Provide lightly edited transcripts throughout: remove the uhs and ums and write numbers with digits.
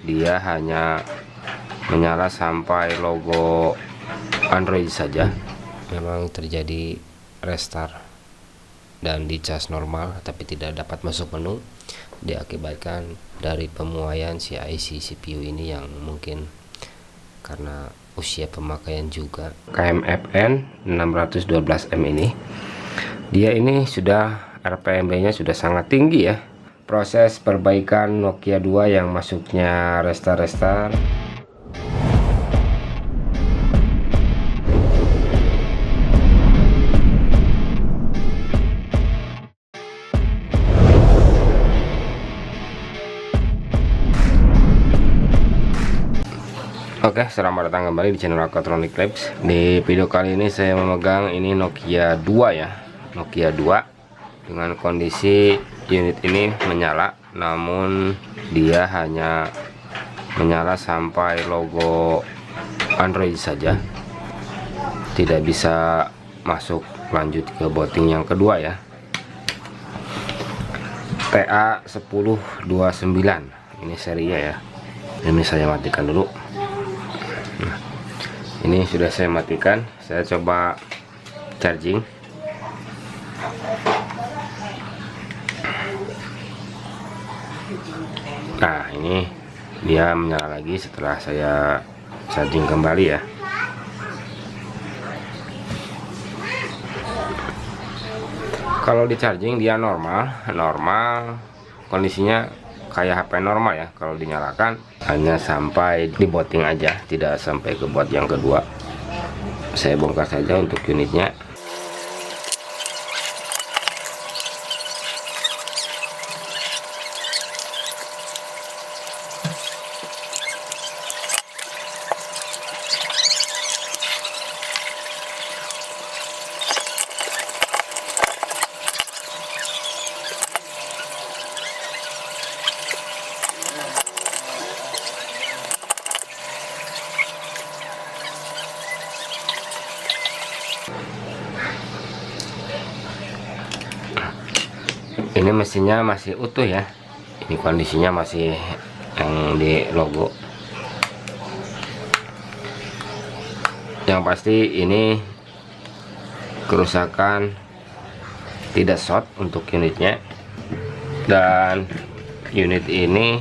dia hanya menyala sampai logo Android saja. Memang terjadi restart dan dicas normal tapi tidak dapat masuk menu, diakibatkan dari pemuaian si IC CPU ini yang mungkin karena usia pemakaian juga. KMFN 612M ini dia ini sudah RPMB nya sudah sangat tinggi ya. Proses perbaikan Nokia 2 yang masuknya restart. Oke, selamat datang kembali di channel Aquatronic Labs. Di video kali ini saya memegang ini Nokia 2 ya, Nokia 2 dengan kondisi unit ini menyala, namun dia hanya menyala sampai logo Android saja, tidak bisa masuk lanjut ke booting yang kedua ya. TA1029 ini serinya ya. Ini saya matikan dulu. Nah, ini sudah saya matikan. Saya coba charging. Nah, ini dia menyala lagi setelah saya charging kembali ya. Kalau di charging dia normal kondisinya kayak HP normal ya. Kalau dinyalakan hanya sampai di booting aja, tidak sampai ke boot yang kedua. Saya bongkar saja untuk unitnya. Ini mesinnya masih utuh ya. Ini kondisinya masih yang di logo. Yang pasti ini kerusakan tidak short untuk unitnya, dan unit ini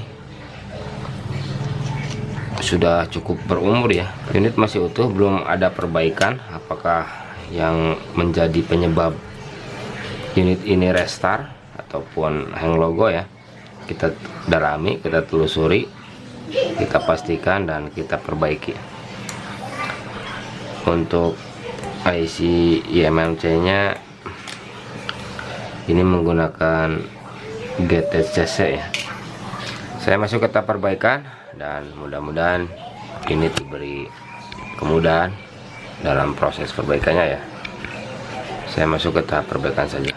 sudah cukup berumur ya. Unit masih utuh, belum ada perbaikan. Apakah yang menjadi penyebab unit ini restart ataupun hang logo ya, kita dalami, kita telusuri, kita pastikan dan kita perbaiki. Untuk IC eMMC nya ini menggunakan GTCC ya. Saya masuk ke tahap perbaikan dan mudah-mudahan ini diberi kemudahan dalam proses perbaikannya ya. Saya masuk ke tahap perbaikan saja.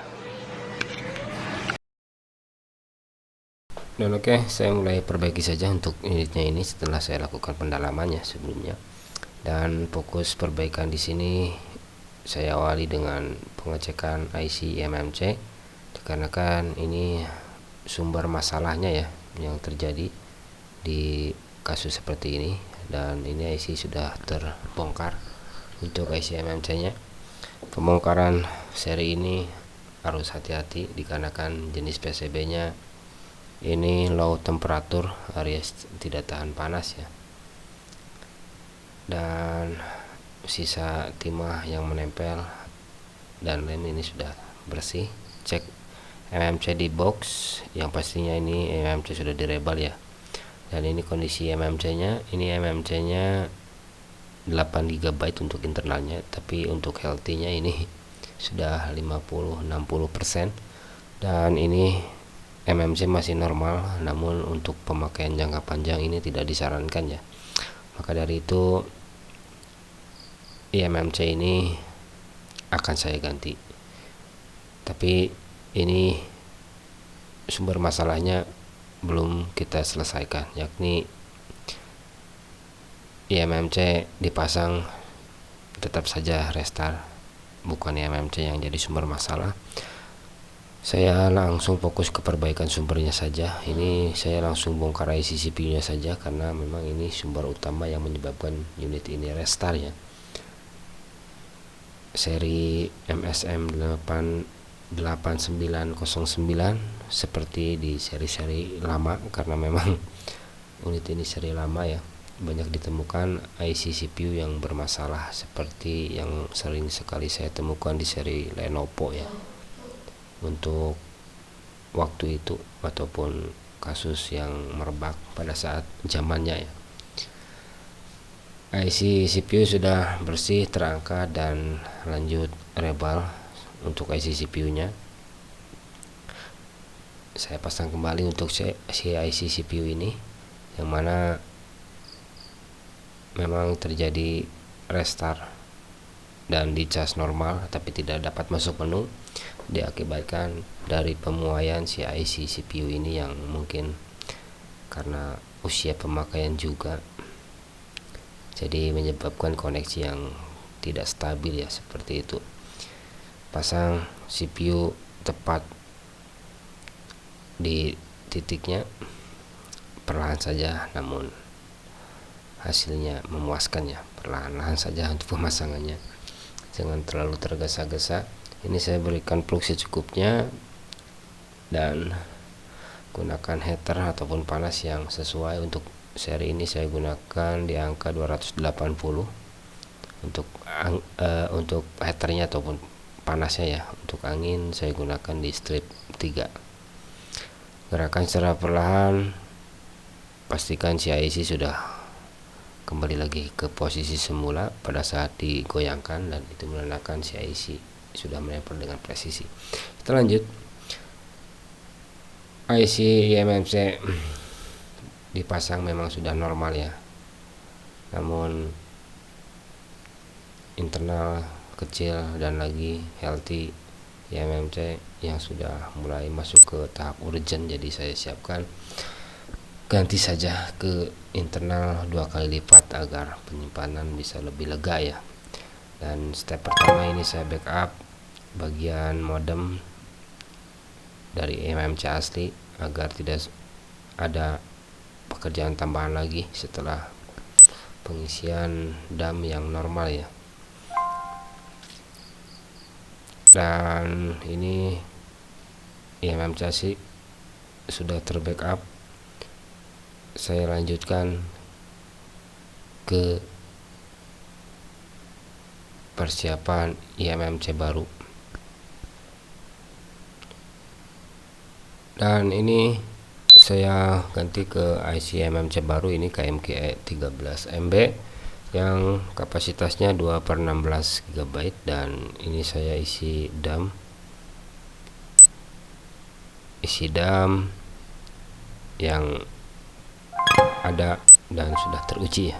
Dan oke, saya mulai perbaiki saja untuk unitnya ini setelah saya lakukan pendalamannya sebelumnya. Dan fokus perbaikan di sini saya awali dengan pengecekan IC eMMC, dikarenakan ini sumber masalahnya ya yang terjadi di kasus seperti ini. Dan ini IC sudah terbongkar untuk IC eMMC nya. Pembongkaran seri ini harus hati-hati dikarenakan jenis PCB nya ini low temperatur alias tidak tahan panas ya, dan sisa timah yang menempel dan lem ini sudah bersih. Cek eMMC di box, yang pastinya ini eMMC sudah direbel ya. Dan ini kondisi eMMC nya, ini eMMC nya 8 GB untuk internalnya, tapi untuk healthy nya ini sudah 50-60%. Dan ini eMMC masih normal, namun untuk pemakaian jangka panjang ini tidak disarankan ya. Maka dari itu eMMC ini akan saya ganti. Tapi ini sumber masalahnya belum kita selesaikan, yakni eMMC dipasang tetap saja restart, bukan eMMC yang jadi sumber masalah. Saya langsung fokus ke perbaikan sumbernya saja. Ini saya langsung bongkar IC CPU-nya saja karena memang ini sumber utama yang menyebabkan unit ini restart ya. Seri MSM 8909 seperti di seri-seri lama, karena memang unit ini seri lama ya. Banyak ditemukan IC CPU yang bermasalah seperti yang sering sekali saya temukan di seri Lenovo ya. Untuk waktu itu ataupun kasus yang merebak pada saat zamannya ya. IC CPU sudah bersih, terangkat dan lanjut rebel. Untuk IC CPU-nya saya pasang kembali untuk si IC CPU ini, yang mana memang terjadi restart dan dicas normal tapi tidak dapat masuk menu, diakibatkan dari pemuaian si IC CPU ini yang mungkin karena usia pemakaian juga, jadi menyebabkan koneksi yang tidak stabil ya, seperti itu. Pasang CPU tepat di titiknya perlahan saja, namun hasilnya memuaskan ya. Perlahan-lahan saja untuk pemasangannya, jangan terlalu tergesa-gesa. Ini saya berikan plug secukupnya dan gunakan heater ataupun panas yang sesuai. Untuk seri ini saya gunakan di angka 280 untuk heaternya ataupun panasnya ya. Untuk angin saya gunakan di strip 3. Gerakan secara perlahan, pastikan si IC sudah kembali lagi ke posisi semula pada saat digoyangkan, dan itu menandakan si IC sudah menempel dengan presisi. Kita lanjut. IC eMMC dipasang memang sudah normal ya, namun internal kecil dan lagi healthy eMMC yang sudah mulai masuk ke tahap urgent, jadi saya siapkan ganti saja ke internal 2 kali lipat agar penyimpanan bisa lebih lega ya. Dan step pertama ini saya backup bagian modem dari eMMC asli agar tidak ada pekerjaan tambahan lagi setelah pengisian DAM yang normal ya. Dan ini eMMC asli sudah terbackup. Saya lanjutkan ke persiapan eMMC baru, dan ini saya ganti ke IC eMMC baru ini KMKE 13 MB yang kapasitasnya 2/16 GB, dan ini saya isi DAM yang ada dan sudah teruji ya.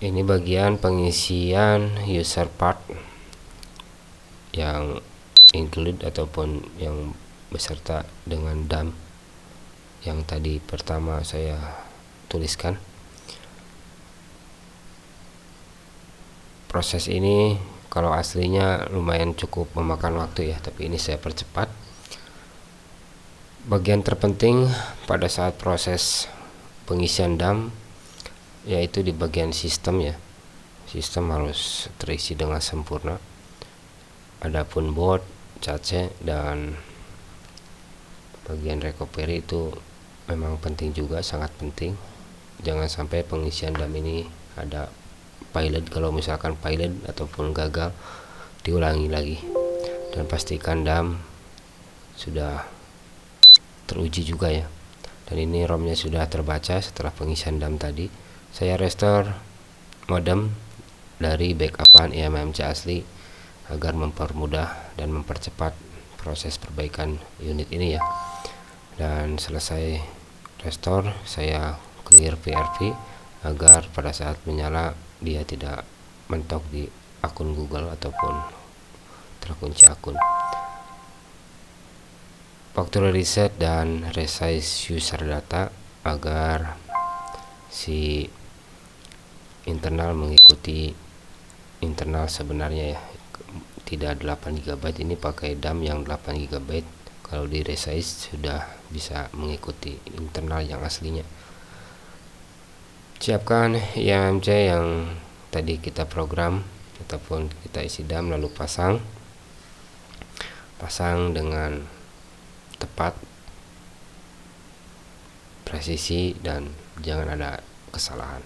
Ini bagian pengisian user part yang include ataupun yang beserta dengan DAM yang tadi pertama saya tuliskan. Proses ini kalau aslinya lumayan cukup memakan waktu ya, tapi ini saya percepat. Bagian terpenting pada saat proses pengisian DAM yaitu di bagian sistem ya. Sistem harus terisi dengan sempurna. Adapun board, cache, dan bagian recovery itu memang penting juga, sangat penting. Jangan sampai pengisian DAM ini ada pilot. Kalau misalkan pilot ataupun gagal, diulangi lagi. Dan pastikan DAM sudah teruji juga ya. Dan ini ROM-nya sudah terbaca setelah pengisian DAM tadi. Saya restore modem dari backupan eMMC asli agar mempermudah dan mempercepat proses perbaikan unit ini ya. Dan selesai restore, saya clear PRV agar pada saat menyala dia tidak mentok di akun Google ataupun terkunci akun. Factory reset dan resize user data agar si internal mengikuti internal sebenarnya ya, tidak 8 GB, ini pakai DAM yang 8 GB. Kalau di resize sudah bisa mengikuti internal yang aslinya. Siapkan IMMC yang tadi kita program ataupun kita isi DAM, lalu pasang dengan tepat, presisi, dan jangan ada kesalahan.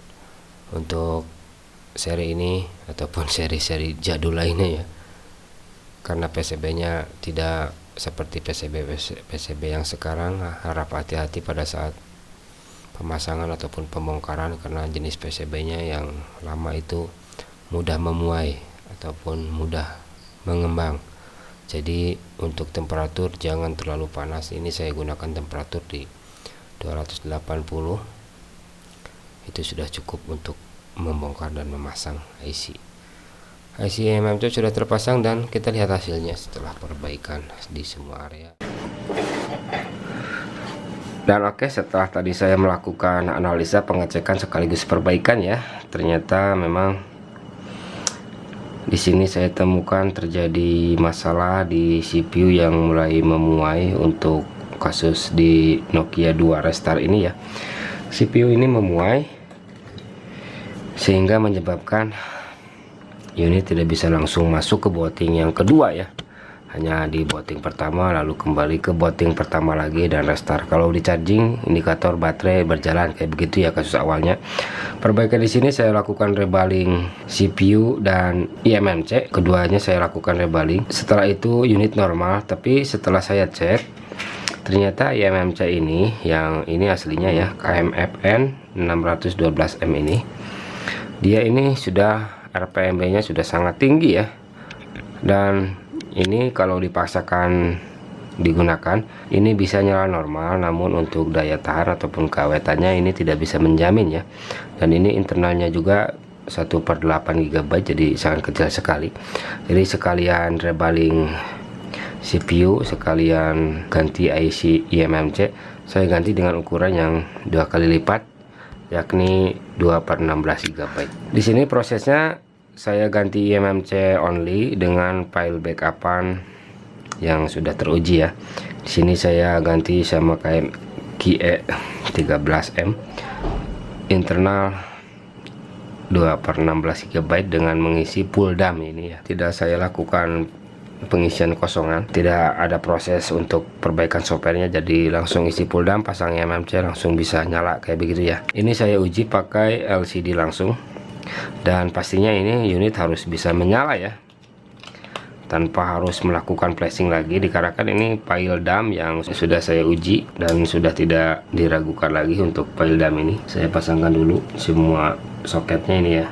Untuk seri ini ataupun seri-seri jadul lainnya ya, karena PCB-nya tidak seperti PCB yang sekarang, harap hati-hati pada saat pemasangan ataupun pembongkaran, karena jenis PCB-nya yang lama itu mudah memuai ataupun mudah mengembang. Jadi untuk temperatur jangan terlalu panas. Ini saya gunakan temperatur di 280, itu sudah cukup untuk membongkar dan memasang IC IMMC sudah terpasang, dan kita lihat hasilnya setelah perbaikan di semua area. Dan oke, setelah tadi saya melakukan analisa, pengecekan sekaligus perbaikan ya, ternyata memang di sini saya temukan terjadi masalah di CPU yang mulai memuai. Untuk kasus di Nokia 2 Restart ini ya, CPU ini memuai sehingga menyebabkan unit tidak bisa langsung masuk ke booting yang kedua ya, hanya di booting pertama lalu kembali ke booting pertama lagi dan restart. Kalau di charging, indikator baterai berjalan kayak begitu ya kasus awalnya. Perbaikan di sini saya lakukan rebaling CPU dan IMMC, keduanya saya lakukan rebaling. Setelah itu unit normal, tapi setelah saya cek ternyata IMMC ini, yang ini aslinya ya, KMFN 612M ini, dia ini sudah RPM-nya sudah sangat tinggi ya, dan ini kalau dipaksakan digunakan ini bisa nyala normal, namun untuk daya tahan ataupun keawetannya ini tidak bisa menjamin ya. Dan ini internalnya juga 1/8 GB, jadi sangat kecil sekali. Jadi sekalian rebaling CPU, sekalian ganti IC IMMC, saya ganti dengan ukuran yang 2 kali lipat, yakni 2/16 GB. Di sini prosesnya saya ganti IMMC only dengan file backupan yang sudah teruji ya. Di sini saya ganti sama kayak KIE 13M, internal 2/16 GB dengan mengisi full DAM ini ya. Tidak saya lakukan pengisian kosongan, tidak ada proses untuk perbaikan softwarenya, jadi langsung isi full DAM, pasang IMMC, langsung bisa nyala kayak begitu ya. Ini saya uji pakai LCD langsung, dan pastinya ini unit harus bisa menyala ya, tanpa harus melakukan flashing lagi, dikarenakan ini file DAM yang sudah saya uji dan sudah tidak diragukan lagi untuk file DAM ini. Saya pasangkan dulu semua soketnya ini ya,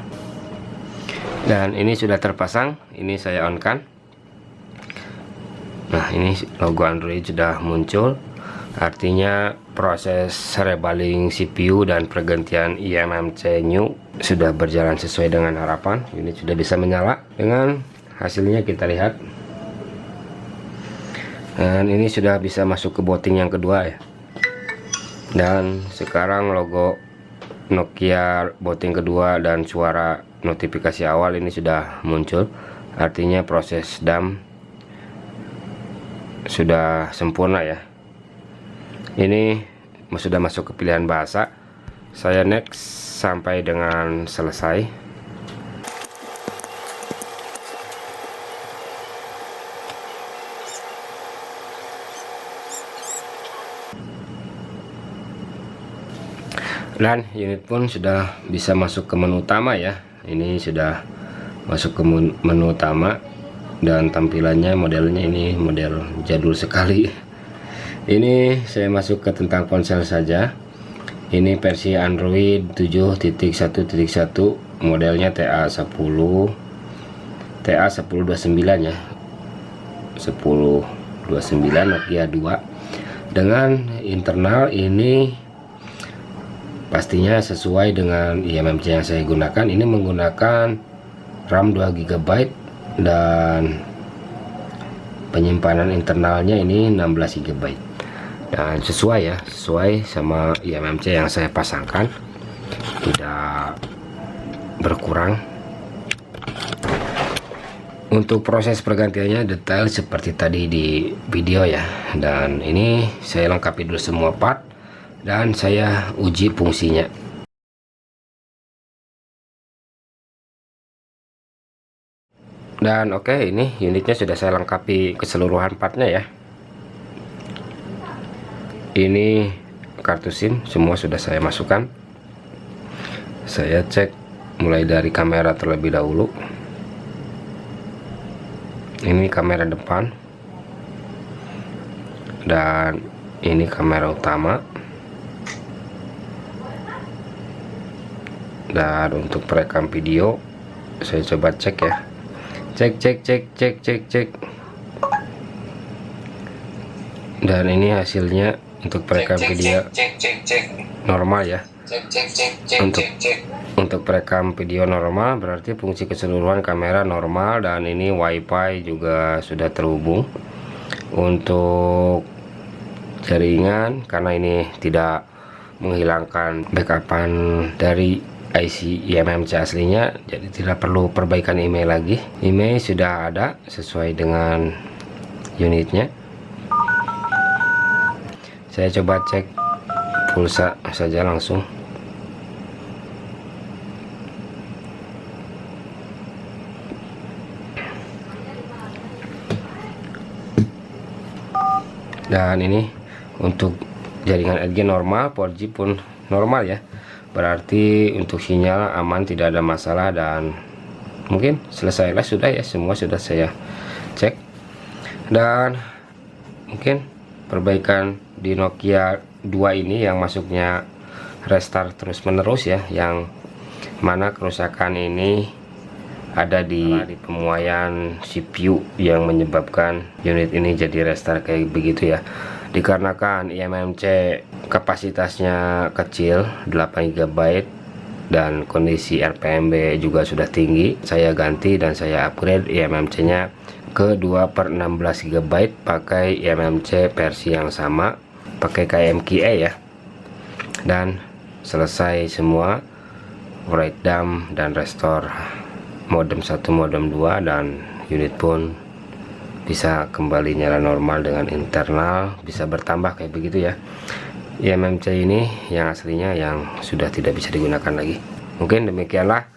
dan ini sudah terpasang. Ini saya on kan. Nah, ini logo Android sudah muncul, artinya proses rebaling CPU dan pergantian IMMC new sudah berjalan sesuai dengan harapan. Unit sudah bisa menyala. Dengan hasilnya kita lihat, dan ini sudah bisa masuk ke booting yang kedua ya. Dan sekarang logo Nokia booting kedua dan suara notifikasi awal ini sudah muncul, artinya proses DAM sudah sempurna ya. Ini sudah masuk ke pilihan bahasa. Saya next sampai dengan selesai. Dan unit pun sudah bisa masuk ke menu utama ya. Ini sudah masuk ke menu utama, dan tampilannya modelnya ini model jadul sekali. Ini saya masuk ke tentang ponsel saja. Ini versi Android 7.1.1, modelnya TA1029 ya, 1029 Nokia 2. Dengan internal ini pastinya sesuai dengan IMMC yang saya gunakan. Ini menggunakan RAM 2 GB dan penyimpanan internalnya ini 16 GB, dan sesuai ya, sesuai sama IMMC yang saya pasangkan, tidak berkurang. Untuk proses pergantiannya detail seperti tadi di video ya, dan ini saya lengkapi dulu semua part dan saya uji fungsinya. Dan oke, ini unitnya sudah saya lengkapi keseluruhan partnya ya. Ini kartu SIM semua sudah saya masukkan. Saya cek mulai dari kamera terlebih dahulu. Ini kamera depan dan ini kamera utama. Dan untuk perekam video saya coba cek ya, cek. Dan ini hasilnya untuk perekam video normal ya. Untuk perekam video normal berarti fungsi keseluruhan kamera normal, dan ini WiFi juga sudah terhubung. Untuk jaringan, karena ini tidak menghilangkan backupan dari IC eMMC aslinya, jadi tidak perlu perbaikan IMEI lagi. IMEI sudah ada sesuai dengan unitnya. Saya coba cek pulsa saja langsung. Dan ini untuk jaringan LG normal, 4G pun normal ya. Berarti untuk sinyal aman, tidak ada masalah, dan mungkin selesailah sudah ya, semua sudah saya cek. Dan mungkin perbaikan di Nokia 2 ini yang masuknya restart terus menerus ya, yang mana kerusakan ini ada di pemuaian CPU yang menyebabkan unit ini jadi restart kayak begitu ya. Dikarenakan eMMC kapasitasnya kecil 8 GB dan kondisi RPMB juga sudah tinggi, saya ganti dan saya upgrade eMMC nya ke 2/16 GB pakai eMMC versi yang sama, pakai KMQA ya. Dan selesai semua, write dump dan restore modem 1 modem 2, dan unit pun bisa kembali nyala normal dengan internal, bisa bertambah kayak begitu ya. eMMC ini yang aslinya yang sudah tidak bisa digunakan lagi. Mungkin demikianlah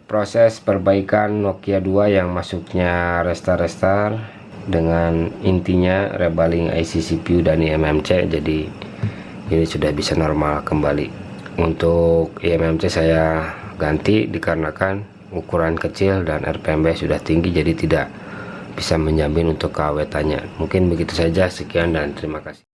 proses perbaikan Nokia 2 yang masuknya restart dengan intinya rebaling IC CPU dan eMMC, jadi ini sudah bisa normal kembali. Untuk eMMC saya ganti dikarenakan ukuran kecil dan RPMB sudah tinggi, jadi tidak bisa menjamin untuk keawetannya. Mungkin begitu saja, sekian dan terima kasih.